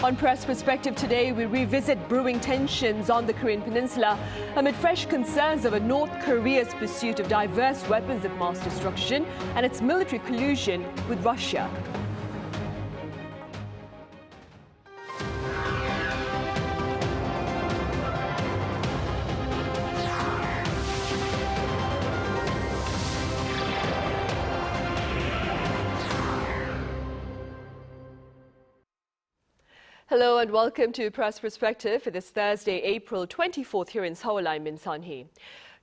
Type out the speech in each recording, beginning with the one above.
On Press Perspective today, we revisit brewing tensions on the Korean Peninsula amid fresh concerns over North Korea's pursuit of diverse weapons of mass destruction and its military collusion with Russia. Hello and welcome to Press Perspective for this Thursday, April 24th here in Seoul. I'm Min Sun-hee.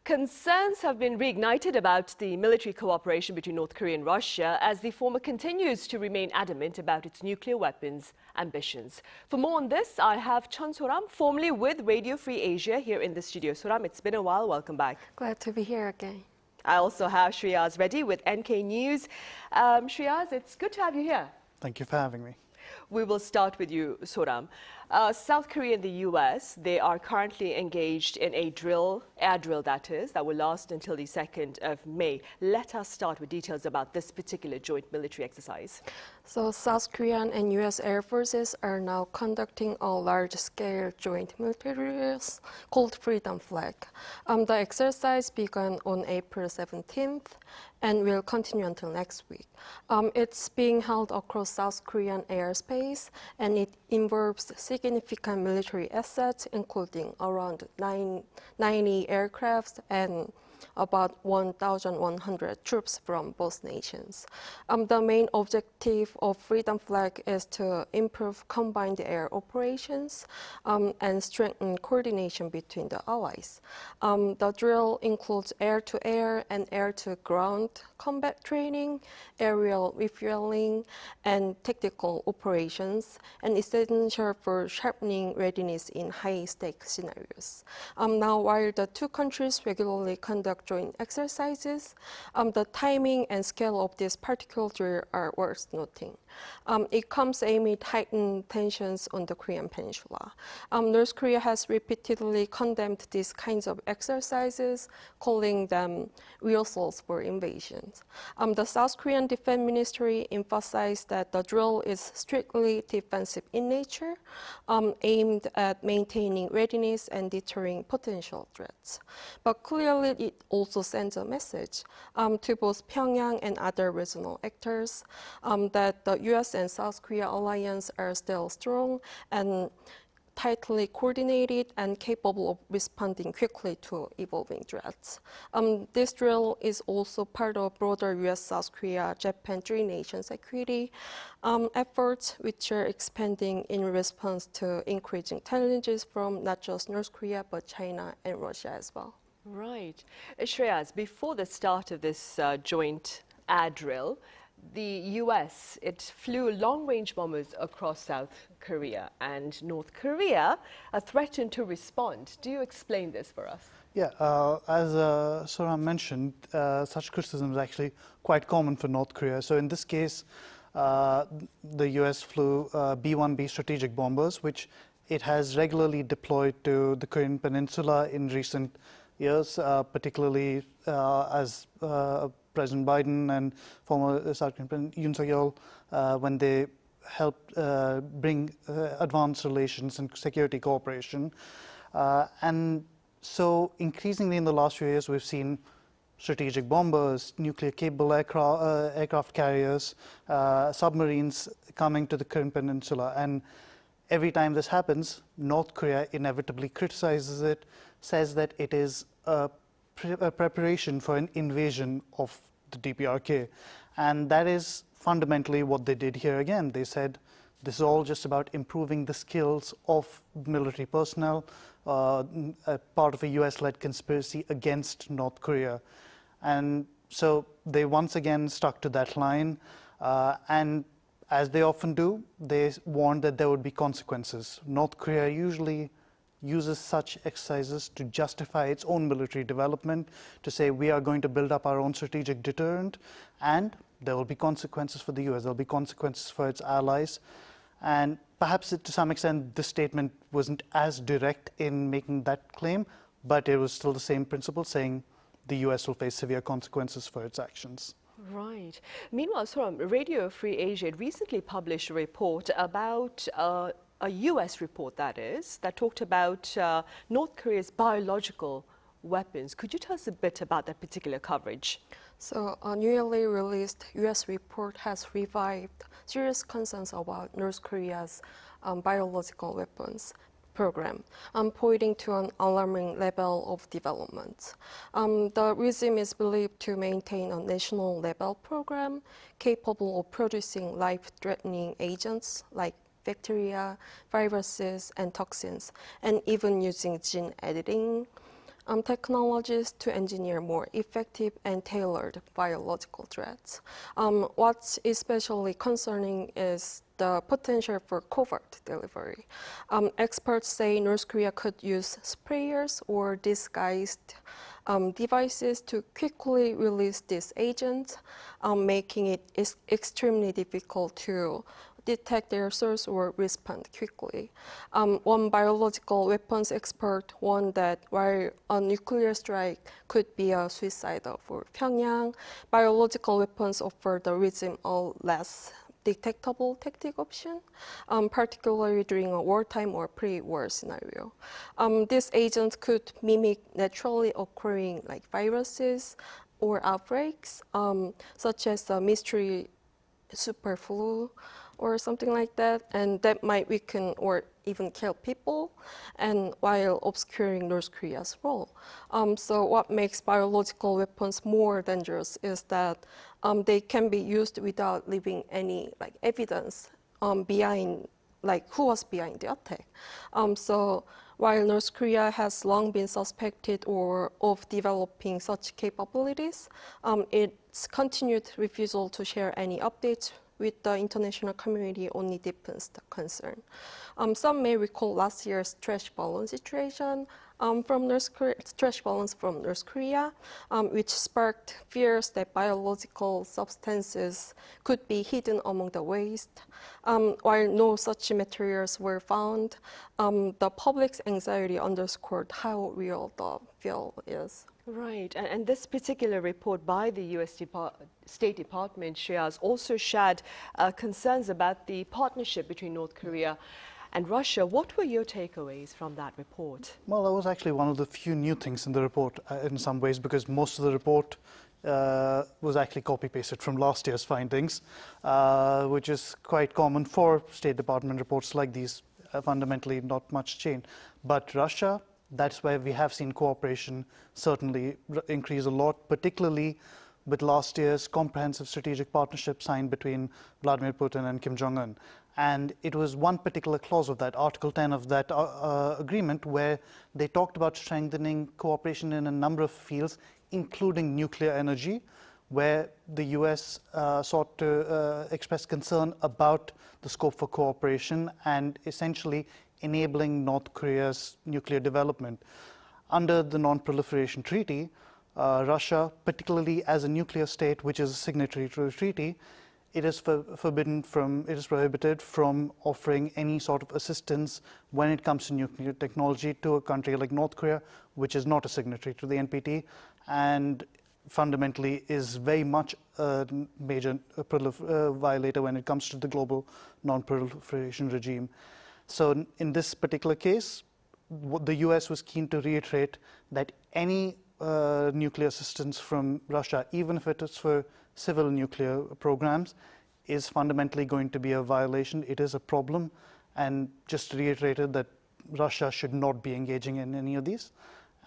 Concerns have been reignited about the military cooperation between North Korea and Russia as the former continues to remain adamant about its nuclear weapons ambitions. For more on this, I have Cheon Soram, formerly with Radio Free Asia, here in the studio. Soram, it's been a while. Welcome back. Glad to be here again. I also have Shreyas Reddy with NK News. Shreyas, it's good to have you here. Thank you for having me. We will start with you, Soram. South Korea and the U.S., they are currently engaged in a air drill that will last until the 2nd of May. Let us start with details about this particular joint military exercise. So South Korean and U.S. Air Forces are now conducting a large-scale joint military drills called Freedom Flag. The exercise began on April 17th and will continue until next week. It's being held across South Korean airspace, and it involves significant military assets, including around 90 aircraft and about 1,100 troops from both nations. The main objective of Freedom Flag is to improve combined air operations and strengthen coordination between the allies. The drill includes air-to-air and air-to-ground combat training, aerial refueling, and tactical operations, and is essential for sharpening readiness in high-stakes scenarios. Now, while the two countries regularly conduct joint exercises, the timing and scale of this particular drill are worth noting. It comes amid heightened tensions on the Korean Peninsula. North Korea has repeatedly condemned these kinds of exercises, calling them rehearsals for invasions. The South Korean Defense Ministry emphasized that the drill is strictly defensive in nature, aimed at maintaining readiness and deterring potential threats. But clearly, it also sends a message to both Pyongyang and other regional actors that the U.S. and South Korea alliance are still strong and tightly coordinated and capable of responding quickly to evolving threats. This drill is also part of broader U.S., South Korea, Japan three-nation security efforts, which are expanding in response to increasing challenges from not just North Korea, but China and Russia as well. Right. Shreyas, before the start of this joint air drill, the U.S., it flew long-range bombers across South Korea, and North Korea threatened to respond. Do you explain this for us? Yeah, as Soram mentioned, such criticism is actually quite common for North Korea. So in this case, the U.S. flew B-1B strategic bombers, which it has regularly deployed to the Korean Peninsula in recent years, particularly as President Biden and former South Korean President Yoon Suk-yeol, when they helped bring advanced relations and security cooperation. And so increasingly in the last few years, we've seen strategic bombers, nuclear-capable aircraft carriers, submarines coming to the Korean Peninsula. And every time this happens, North Korea inevitably criticizes it, says that it is a preparation for an invasion of the DPRK. And that is fundamentally what they did here again. They said this is all just about improving the skills of military personnel, a part of a US-led conspiracy against North Korea. And so they once again stuck to that line. And as they often do, they warned that there would be consequences. North Korea usually uses such exercises to justify its own military development, to say we are going to build up our own strategic deterrent, and there will be consequences for the US, there will be consequences for its allies. And perhaps to some extent, this statement wasn't as direct in making that claim, but it was still the same principle, saying the US will face severe consequences for its actions. Right. Meanwhile, Soram, Radio Free Asia recently published a report about a U.S. report, that is, that talked about North Korea's biological weapons. Could you tell us a bit about that particular coverage? So a newly released U.S. report has revived serious concerns about North Korea's biological weapons program, pointing to an alarming level of development. The regime is believed to maintain a national level program capable of producing life-threatening agents like bacteria, viruses, and toxins, and even using gene editing technologies to engineer more effective and tailored biological threats. What's especially concerning is the potential for covert delivery. Experts say North Korea could use sprayers or disguised devices to quickly release these agents, making it extremely difficult to detect their source or respond quickly. One biological weapons expert warned that while a nuclear strike could be a suicidal for Pyongyang, biological weapons offer the regime a less detectable tactic option, particularly during a wartime or pre-war scenario. These agents could mimic naturally occurring like viruses or outbreaks, such as the mystery super flu or something like that, and that might weaken or even kill people, and while obscuring North Korea's role. So what makes biological weapons more dangerous is that they can be used without leaving any like evidence behind, like who was behind the attack. So while North Korea has long been suspected of developing such capabilities, its continued refusal to share any updates with the international community only deepens the concern. Some may recall last year's trash balloon situation from North Korea, which sparked fears that biological substances could be hidden among the waste. While no such materials were found, the public's anxiety underscored how real the fear is. Right, and this particular report by the U.S. State Department, Shreyas, also shared concerns about the partnership between North Korea and Russia. What were your takeaways from that report? Well, that was actually one of the few new things in the report in some ways, because most of the report was actually copy-pasted from last year's findings, which is quite common for State Department reports like these. Fundamentally, not much change. But Russia, that's where we have seen cooperation certainly increase a lot, particularly with last year's comprehensive strategic partnership signed between Vladimir Putin and Kim Jong-un. And it was one particular clause of that, Article 10 of that agreement, where they talked about strengthening cooperation in a number of fields, including nuclear energy, where the U.S. sought to express concern about the scope for cooperation and essentially enabling North Korea's nuclear development. Under the Non-Proliferation Treaty, Russia, particularly as a nuclear state which is a signatory to the treaty, it is prohibited from offering any sort of assistance when it comes to nuclear technology to a country like North Korea, which is not a signatory to the NPT, and fundamentally is very much a major violator when it comes to the global non-proliferation regime. So in this particular case, the US was keen to reiterate that any nuclear assistance from Russia, even if it is for civil nuclear programs, is fundamentally going to be a violation. It is a problem, and just reiterated that Russia should not be engaging in any of these.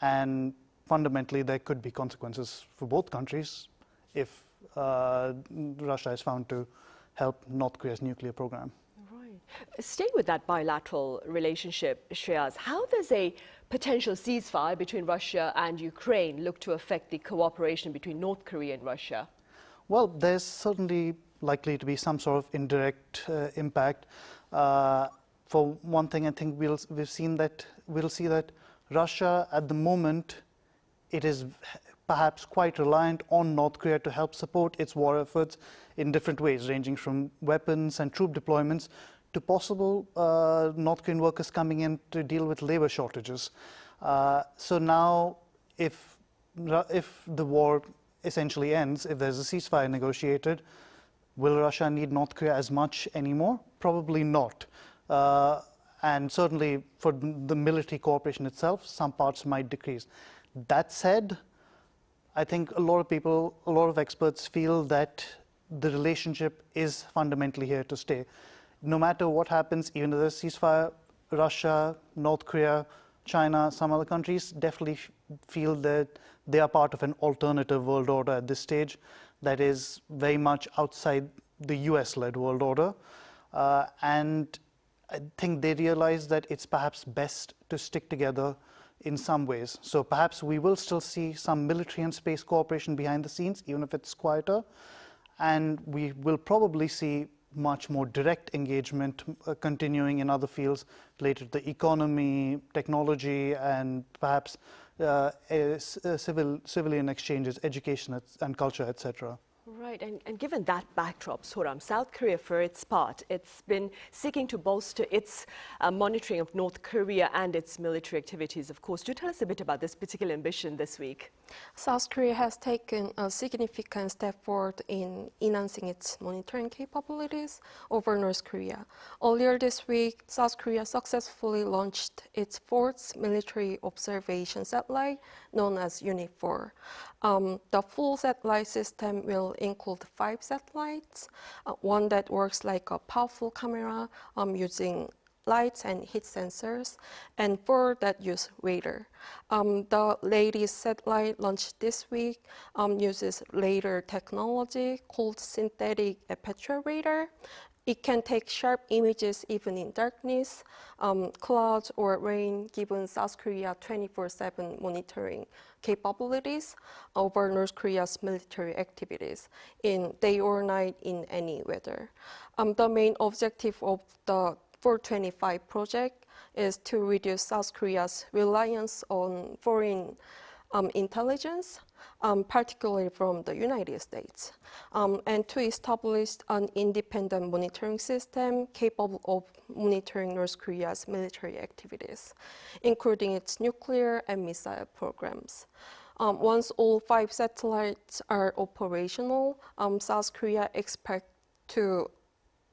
And fundamentally, there could be consequences for both countries if Russia is found to help North Korea's nuclear program. Stay with that bilateral relationship, Shreyas. How does a potential ceasefire between Russia and Ukraine look to affect the cooperation between North Korea and Russia? Well, there's certainly likely to be some sort of indirect impact. For one thing, I think we'll see that Russia at the moment, it is perhaps quite reliant on North Korea to help support its war efforts in different ways, ranging from weapons and troop deployments to possible North Korean workers coming in to deal with labor shortages. So now, if the war essentially ends, if there's a ceasefire negotiated, will Russia need North Korea as much anymore? Probably not. and certainly for the military cooperation itself, some parts might decrease. That said, I think a lot of people, a lot of experts feel that the relationship is fundamentally here to stay. No matter what happens, even if there's a ceasefire, Russia, North Korea, China, some other countries definitely feel that they are part of an alternative world order at this stage that is very much outside the US-led world order. And I think they realize that it's perhaps best to stick together in some ways. So perhaps we will still see some military and space cooperation behind the scenes, even if it's quieter. And we will probably see much more direct engagement continuing in other fields related to the economy, technology, and perhaps civilian exchanges, education and culture, etc. Right, and given that backdrop, Soram, South Korea, for its part, it's been seeking to bolster its monitoring of North Korea and its military activities, of course. Do tell us a bit about this particular ambition this week. South Korea has taken a significant step forward in enhancing its monitoring capabilities over North Korea. Earlier this week, South Korea successfully launched its fourth military observation satellite, known as Unit 4. The full satellite system will include 5 satellites, one that works like a powerful camera using lights and heat sensors, and 4 that use radar. The latest satellite launched this week uses radar technology called synthetic aperture radar. It can take sharp images even in darkness, clouds, or rain, giving South Korea 24/7 monitoring capabilities over North Korea's military activities in day or night in any weather. The main objective of the 425 project is to reduce South Korea's reliance on foreign intelligence, particularly from the United States, and to establish an independent monitoring system capable of monitoring North Korea's military activities, including its nuclear and missile programs. Once all 5 satellites are operational, South Korea expects to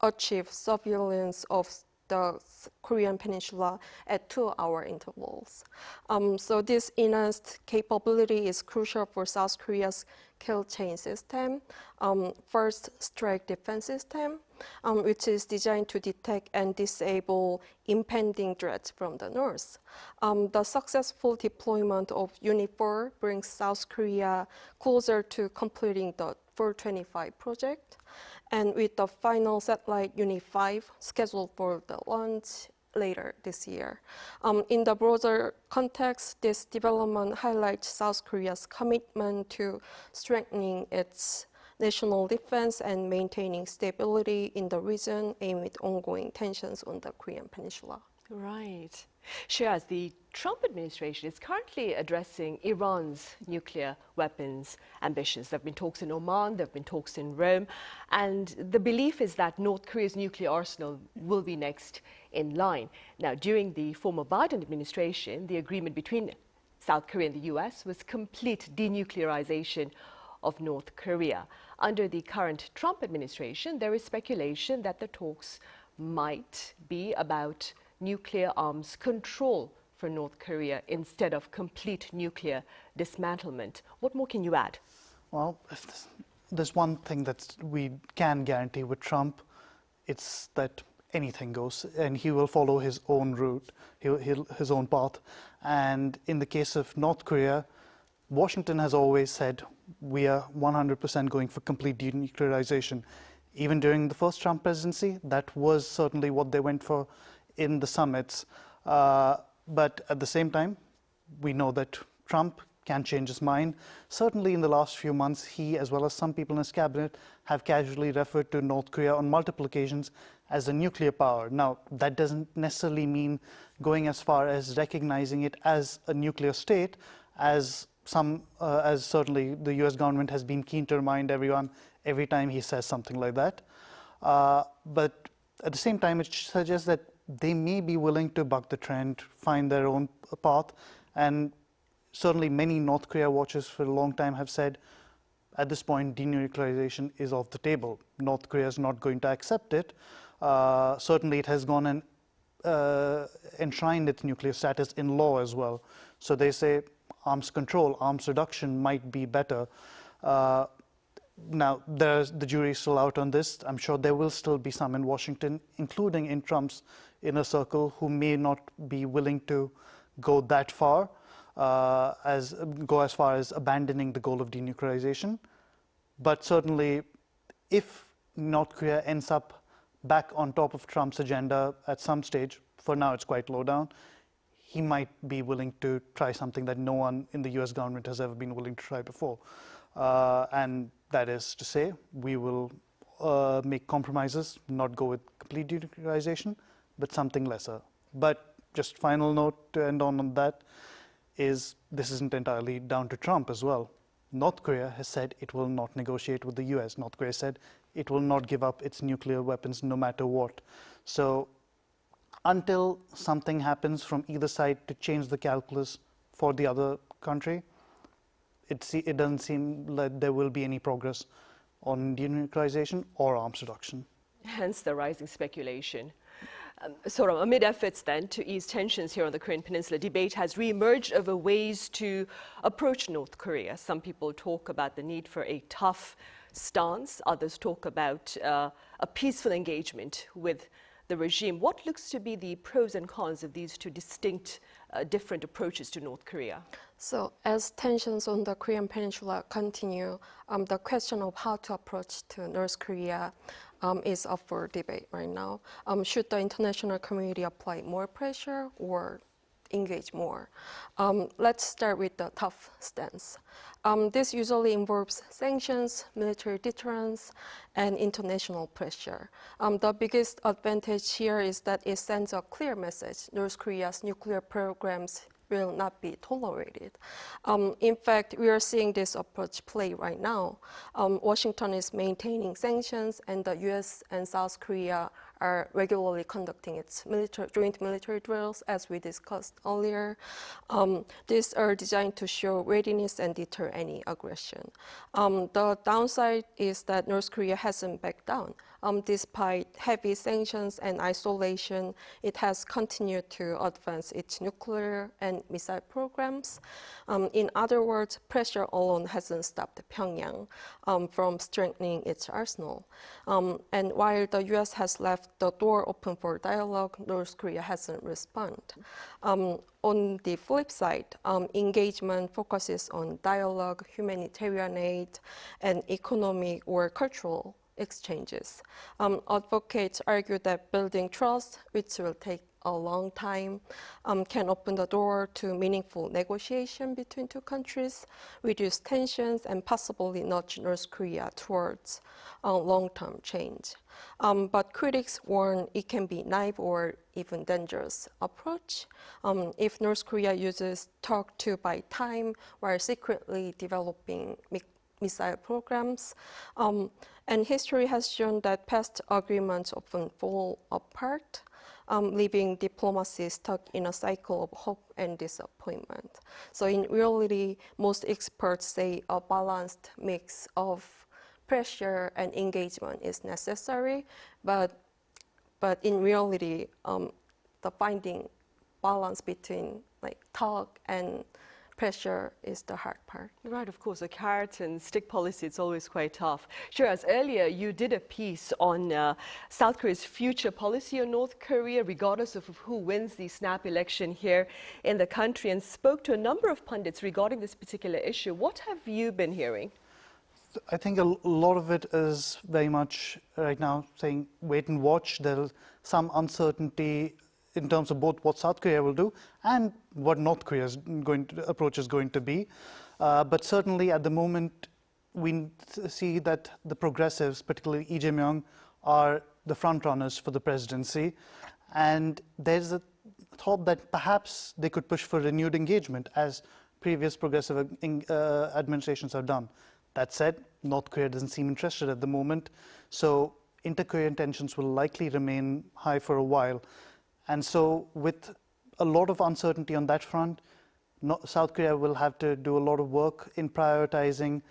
achieve surveillance of the Korean Peninsula at 2-hour intervals. So this enhanced capability is crucial for South Korea's kill chain system, first strike defense system, which is designed to detect and disable impending threats from the north. The successful deployment of Unit 4 brings South Korea closer to completing the 425 project, and with the final satellite Unit 5 scheduled for the launch later this year. In the broader context, this development highlights South Korea's commitment to strengthening its national defense and maintaining stability in the region amid ongoing tensions on the Korean Peninsula. Right. Shreyas, the Trump administration is currently addressing Iran's nuclear weapons ambitions. There have been talks in Oman, there have been talks in Rome, and the belief is that North Korea's nuclear arsenal will be next in line. Now, during the former Biden administration, the agreement between South Korea and the U.S. was complete denuclearization of North Korea. Under the current Trump administration, there is speculation that the talks might be about nuclear arms control for North Korea instead of complete nuclear dismantlement. What more can you add? Well, if there's one thing that we can guarantee with Trump, it's that anything goes, and he will follow his own route, his own path. And in the case of North Korea, Washington has always said we are 100% going for complete denuclearization. Even during the first Trump presidency, that was certainly what they went for in the summits. But at the same time, we know that Trump can change his mind. Certainly in the last few months, he, as well as some people in his cabinet, have casually referred to North Korea on multiple occasions as a nuclear power. Now, that doesn't necessarily mean going as far as recognizing it as a nuclear state, as certainly the US government has been keen to remind everyone every time he says something like that. But at the same time, it suggests that they may be willing to buck the trend, find their own path, and certainly many North Korea watchers for a long time have said, at this point, denuclearization is off the table. North Korea is not going to accept it. Certainly it has gone an enshrined its nuclear status in law as well. So they say arms control, arms reduction might be better. Now, the jury is still out on this. I'm sure there will still be some in Washington, including in Trump's inner circle, who may not be willing to go that far, as far as abandoning the goal of denuclearization. But certainly, if North Korea ends up back on top of Trump's agenda at some stage, for now it's quite low down, he might be willing to try something that no one in the US government has ever been willing to try before. And that is to say, we will make compromises, not go with complete denuclearization, but something lesser. But just final note to end on that is this isn't entirely down to Trump as well. North Korea has said it will not negotiate with the US. North Korea said it will not give up its nuclear weapons no matter what. So until something happens from either side to change the calculus for the other country, it doesn't seem like there will be any progress on denuclearization or arms reduction. Hence the rising speculation. Soram, amid efforts then to ease tensions here on the Korean Peninsula, debate has re-emerged over ways to approach North Korea. Some people talk about the need for a tough stance. Others talk about a peaceful engagement with the regime. What looks to be the pros and cons of these two distinct, different approaches to North Korea? So as tensions on the Korean Peninsula continue, the question of how to approach to North Korea is up for debate right now. Should the international community apply more pressure or engage more? Let's start with the tough stance. This usually involves sanctions, military deterrence, and international pressure. The biggest advantage here is that it sends a clear message: North Korea's nuclear programs will not be tolerated. In fact, we are seeing this approach play right now. Washington is maintaining sanctions, and the US and South Korea are regularly conducting its joint military drills, as we discussed earlier. These are designed to show readiness and deter any aggression. The downside is that North Korea hasn't backed down. Despite heavy sanctions and isolation, it has continued to advance its nuclear and missile programs. In other words, pressure alone hasn't stopped Pyongyang from strengthening its arsenal. And while the US has left the door open for dialogue, North Korea hasn't responded. On the flip side, engagement focuses on dialogue, humanitarian aid, and economic or cultural exchanges. Advocates argue that building trust, which will take a long time, can open the door to meaningful negotiation between two countries, reduce tensions, and possibly nudge North Korea towards long-term change. But critics warn it can be naive or even dangerous approach if North Korea uses talk to buy time while secretly developing missile programs. And history has shown that past agreements often fall apart, leaving diplomacy stuck in a cycle of hope and disappointment. So in reality, most experts say a balanced mix of pressure and engagement is necessary, but in reality, the finding balance between talk and pressure is the hard part. Right, of course, a carrot and stick policy, it's always quite tough. Shreyas, earlier you did a piece on South Korea's future policy on North Korea, regardless of who wins the snap election here in the country, and spoke to a number of pundits regarding this particular issue. What have you been hearing? I think a lot of it is very much right now saying wait and watch. There's some uncertainty in terms of both what South Korea will do and what North Korea's approach is going to be. But certainly at the moment, we see that the progressives, particularly Lee Jae-myung, are the front runners for the presidency. And there's a thought that perhaps they could push for renewed engagement, as previous progressive administrations have done. That said, North Korea doesn't seem interested at the moment. So inter-Korean tensions will likely remain high for a while. And so with a lot of uncertainty on that front, South Korea will have to do a lot of work in prioritizing,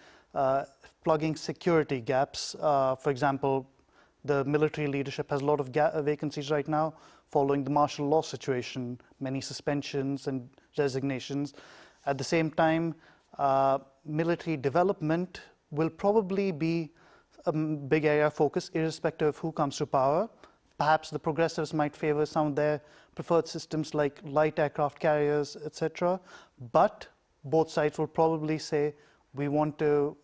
plugging security gaps. For example, the military leadership has a lot of vacancies right now following the martial law situation, many suspensions and resignations. At the same time, military development will probably be a big area of focus, irrespective of who comes to power. Perhaps the progressives might favor some of their preferred systems like light aircraft carriers, etc. But both sides will probably say, we want to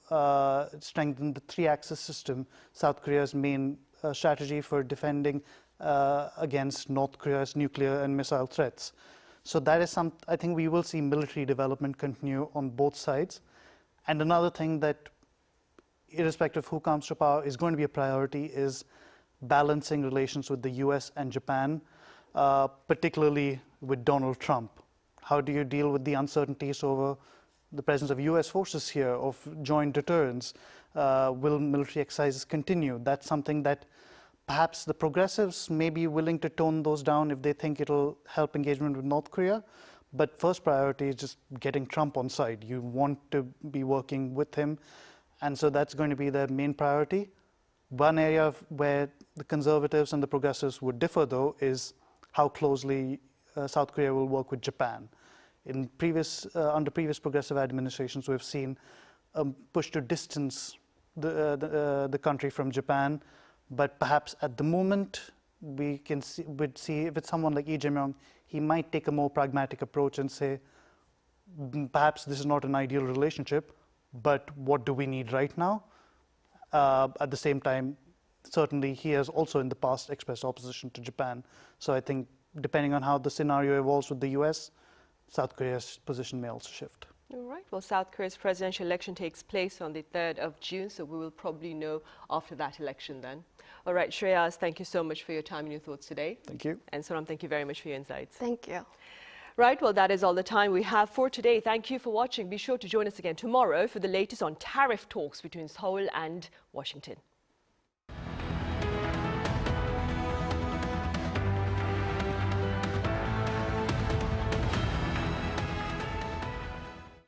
strengthen the three-axis system, South Korea's main strategy for defending against North Korea's nuclear and missile threats. So that is I think we will see military development continue on both sides. And another thing that, irrespective of who comes to power, is going to be a priority is balancing relations with the US and Japan, particularly with Donald Trump. How do you deal with the uncertainties over the presence of US forces here, of joint deterrence? Will military exercises continue? That's something that perhaps the progressives may be willing to tone those down if they think it'll help engagement with North Korea. But first priority is just getting Trump on side. You want to be working with him. And so that's going to be their main priority. One area where the conservatives and the progressives would differ, though, is how closely South Korea will work with Japan. In under previous progressive administrations, we've seen a push to distance the country from Japan. But perhaps at the moment, would see if it's someone like Lee Jae-myung, he might take a more pragmatic approach and say, perhaps this is not an ideal relationship, but what do we need right now? At the same time, certainly he has also in the past expressed opposition to Japan. So I think depending on how the scenario evolves with the US, South Korea's position may also shift. All right. Well, South Korea's presidential election takes place on the 3rd of June, so we will probably know after that election then. All right, Shreyas, thank you so much for your time and your thoughts today. Thank you. And Soram, thank you very much for your insights. Thank you. Right, well, that is all the time we have for today. Thank you for watching. Be sure to join us again tomorrow for the latest on tariff talks between Seoul and Washington.